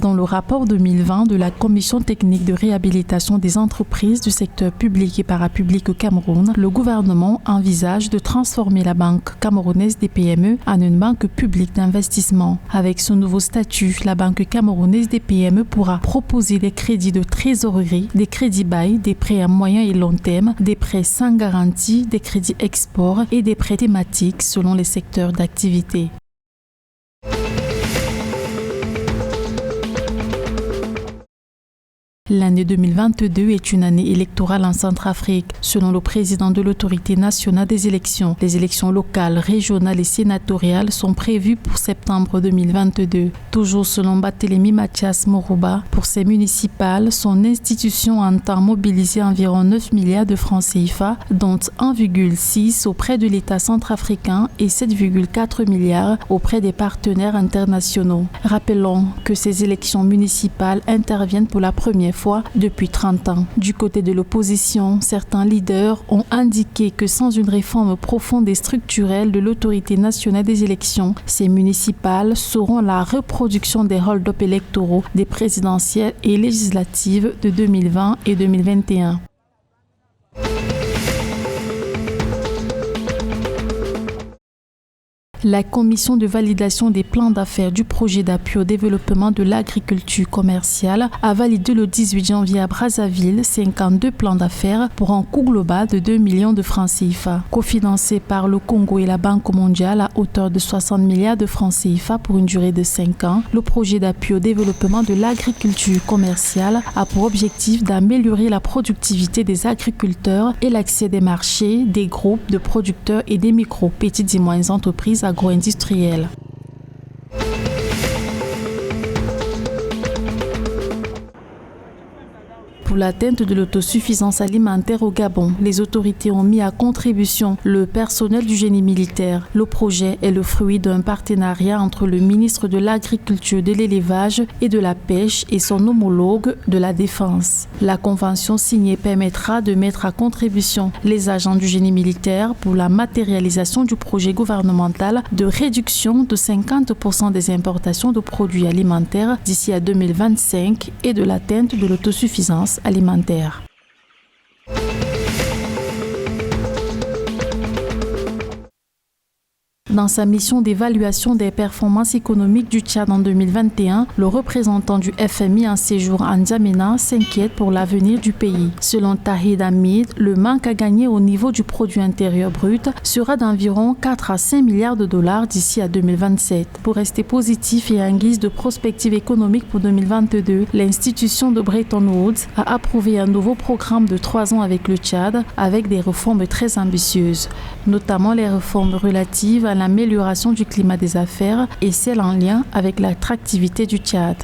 Dans le rapport 2020 de la Commission technique de réhabilitation des entreprises du secteur public et parapublic au Cameroun, le gouvernement envisage de transformer la Banque camerounaise des PME en une banque publique d'investissement. Avec ce nouveau statut, la Banque camerounaise des PME pourra proposer des crédits de trésorerie, des crédits bail, des prêts à moyen et long terme, des prêts sans garantie, des crédits export et des prêts thématiques selon les secteurs d'activité. L'année 2022 est une année électorale en Centrafrique. Selon le président de l'autorité nationale des élections, les élections locales, régionales et sénatoriales sont prévues pour septembre 2022. Toujours selon Barthélémy Mathias Moroba, pour ces municipales, son institution entend mobiliser environ 9 milliards de francs CFA, dont 1,6 auprès de l'État centrafricain et 7,4 milliards auprès des partenaires internationaux. Rappelons que ces élections municipales interviennent pour la première fois depuis 30 ans. Du côté de l'opposition, certains leaders ont indiqué que sans une réforme profonde et structurelle de l'autorité nationale des élections, ces municipales seront la reproduction des hold-up électoraux des présidentielles et législatives de 2020 et 2021. La commission de validation des plans d'affaires du projet d'appui au développement de l'agriculture commerciale a validé le 18 janvier à Brazzaville 52 plans d'affaires pour un coût global de 2 millions de francs CFA. Cofinancé par le Congo et la Banque mondiale à hauteur de 60 milliards de francs CFA pour une durée de 5 ans, le projet d'appui au développement de l'agriculture commerciale a pour objectif d'améliorer la productivité des agriculteurs et l'accès des marchés, des groupes de producteurs et des micro, petites et moyennes entreprises agro-industrielles. Pour l'atteinte de l'autosuffisance alimentaire au Gabon, les autorités ont mis à contribution le personnel du génie militaire. Le projet est le fruit d'un partenariat entre le ministre de l'Agriculture, de l'Élevage et de la Pêche et son homologue de la Défense. La convention signée permettra de mettre à contribution les agents du génie militaire pour la matérialisation du projet gouvernemental de réduction de 50% des importations de produits alimentaires d'ici à 2025 et de l'atteinte de l'autosuffisance alimentaire. Dans sa mission d'évaluation des performances économiques du Tchad en 2021, le représentant du FMI en séjour en N'Djamena s'inquiète pour l'avenir du pays. Selon Tahid Hamid, le manque à gagner au niveau du produit intérieur brut sera d'environ 4 à 5 milliards de dollars d'ici à 2027. Pour rester positif et en guise de prospective économique pour 2022, l'institution de Bretton Woods a approuvé un nouveau programme de 3 ans avec le Tchad, avec des réformes très ambitieuses, notamment les réformes relatives à l'amélioration du climat des affaires et celles en lien avec l'attractivité du Tchad.